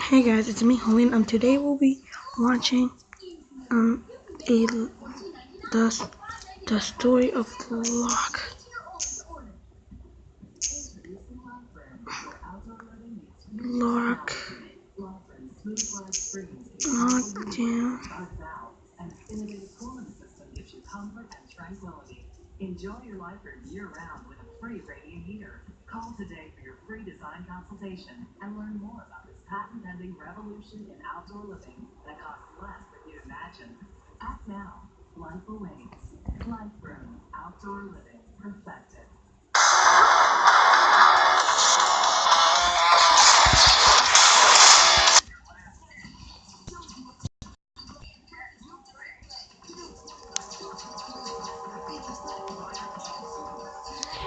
Hey guys, it's me, Helene. Today we'll be watching um a the the story of Locke Lockdown. Enjoy your life year-round with a free radiant heater. Call today for your free design consultation and learn more about this patent-pending revolution in outdoor living that costs less than you'd imagine. Act now. Life awaits. Life Room Outdoor Living Perfected.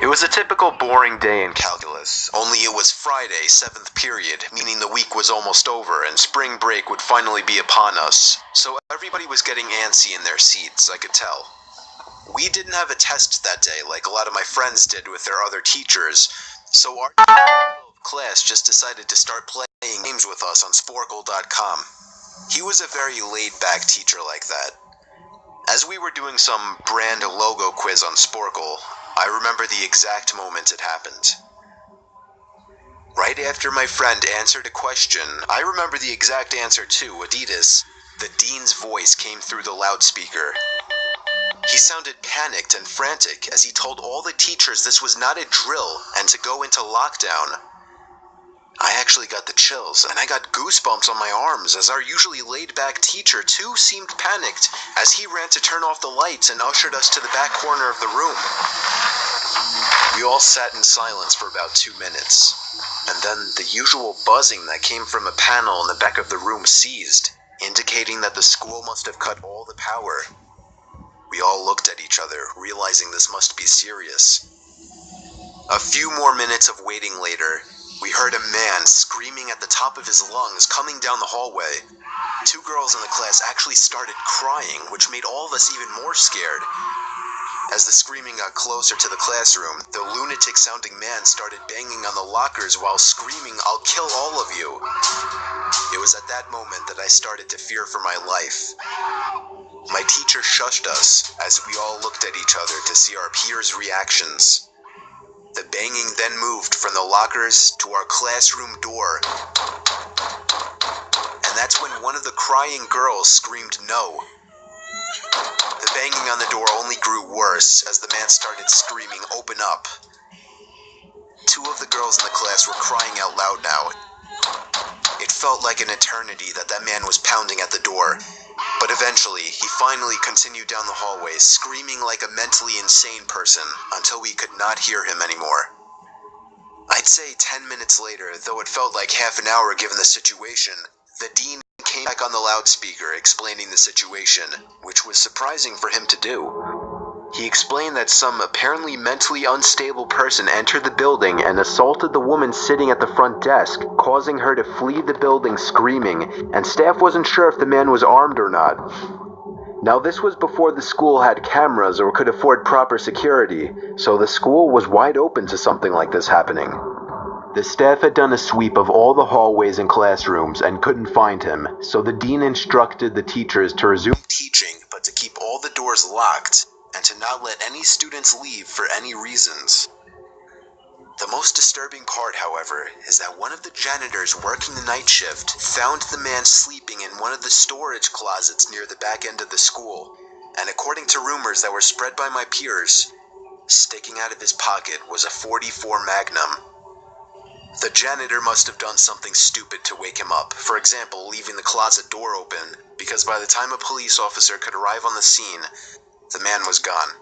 It was a typical boring day in calculus, only it was Friday, 7th period, meaning the week was almost over and spring break would finally be upon us. So everybody was getting antsy in their seats, I could tell. We didn't have a test that day like a lot of my friends did with their other teachers, so our class just decided to start playing games with us on Sporkle.com. He was a very laid-back teacher like that. As we were doing some brand logo quiz on Sporkle, I remember the exact moment it happened. Right after my friend answered a question, I remember the exact answer too, Adidas. The dean's voice came through the loudspeaker. He sounded panicked and frantic as he told all the teachers this was not a drill and to go into lockdown. I actually got the chills, and I got goosebumps on my arms as our usually laid-back teacher too seemed panicked as he ran to turn off the lights and ushered us to the back corner of the room. We all sat in silence for about 2 minutes, and then the usual buzzing that came from a panel in the back of the room ceased, indicating that the school must have cut all the power. We all looked at each other, realizing this must be serious. A few more minutes of waiting later, we heard a man screaming at the top of his lungs coming down the hallway. 2 girls in the class actually started crying, which made all of us even more scared. As the screaming got closer to the classroom, the lunatic-sounding man started banging on the lockers while screaming, "I'll kill all of you." It was at that moment that I started to fear for my life. My teacher shushed us as we all looked at each other to see our peers' reactions. The banging then moved from the lockers to our classroom door, and that's when one of the crying girls screamed no. The banging on the door only grew worse as the man started screaming, "Open up." 2 of the girls in the class were crying out loud now. It felt like an eternity that man was pounding at the door, but eventually he finally continued down the hallway, screaming like a mentally insane person until we could not hear him anymore. I'd say 10 minutes later, though it felt like half an hour given the situation, the dean came back on the loudspeaker explaining the situation, which was surprising for him to do. He explained that some apparently mentally unstable person entered the building and assaulted the woman sitting at the front desk, causing her to flee the building screaming, and staff wasn't sure if the man was armed or not. Now, this was before the school had cameras or could afford proper security, so the school was wide open to something like this happening. The staff had done a sweep of all the hallways and classrooms and couldn't find him, so the dean instructed the teachers to resume teaching, but to keep all the doors locked, and to not let any students leave for any reasons. The most disturbing part, however, is that one of the janitors working the night shift found the man sleeping in one of the storage closets near the back end of the school, and according to rumors that were spread by my peers, sticking out of his pocket was a .44 Magnum. The janitor must have done something stupid to wake him up, for example, leaving the closet door open, because by the time a police officer could arrive on the scene, the man was gone.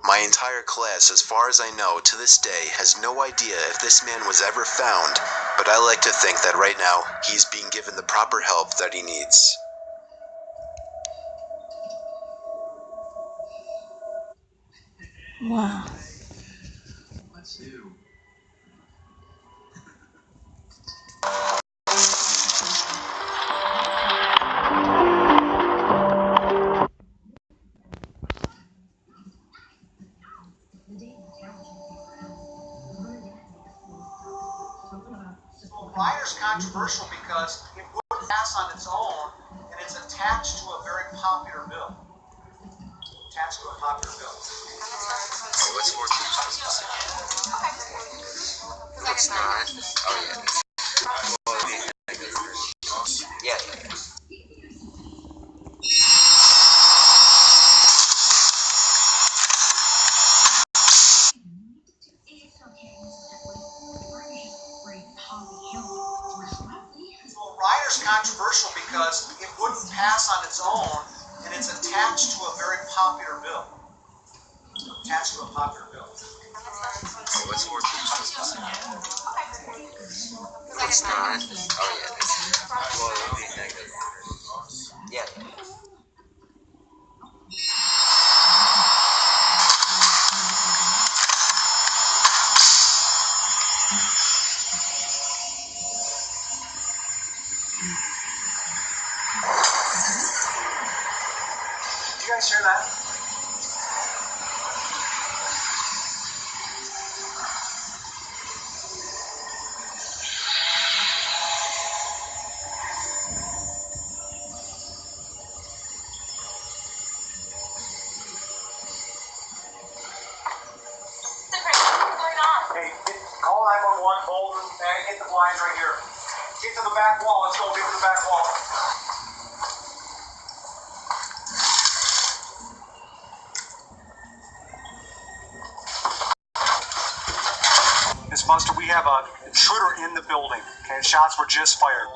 My entire class, as far as I know, to this day, has no idea if this man was ever found, but I like to think that right now, he's being given the proper help that he needs. Wow. rider's controversial because it wouldn't pass on its own, and it's attached to a very popular bill. Attached to a popular bill. Okay, what's 4 2? No, it's not. Oh, yeah, it is. Yeah. Well, rider's controversial because it wouldn't pass on its own, and it's attached to a very popular bill. Attached to a popular bill. Okay, what's 4 2? No, it's not. Oh, yeah, it is. Well, it would be negative. Yeah. Did you guys hear that? Hey, call 911, Bolden, and hit the blinds right here. Get to the back wall. Let's go. Get to the back wall. Miss Munster, we have a intruder in the building. Okay, shots were just fired.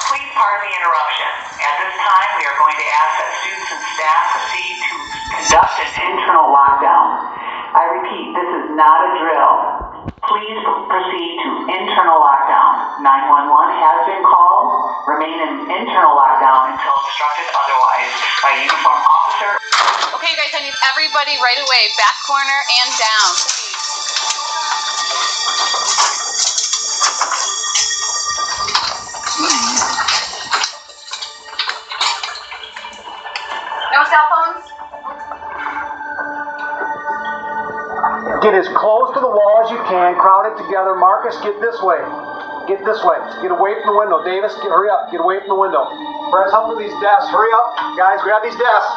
Please pardon the interruption. At this time, we are going to ask that students and staff proceed to conduct an internal lockdown. I repeat, this is not a drill. Please proceed to internal lockdown. 911 has been called. Remain in internal lockdown until instructed otherwise by a uniformed officer. Okay, guys, I need everybody right away, back corner and down, please. No cell phones? Get as close to the wall as you can. Crowd it together. Marcus, get this way. Get this way. Get away from the window. Davis, hurry up. Get away from the window. Press help with these desks. Hurry up. Guys, grab these desks.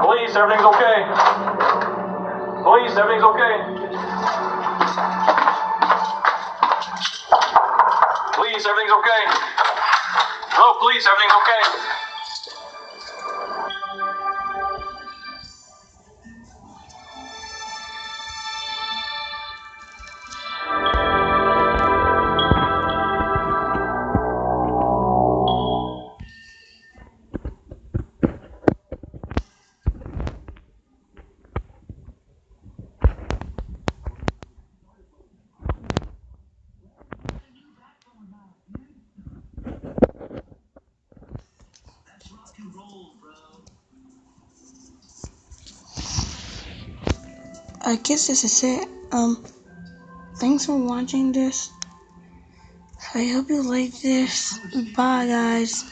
Police, everything's okay. Police, everything's okay. Police, everything's okay. Hello, police, everything's okay. I guess this is it. Thanks for watching this. I hope you like this. Bye, guys.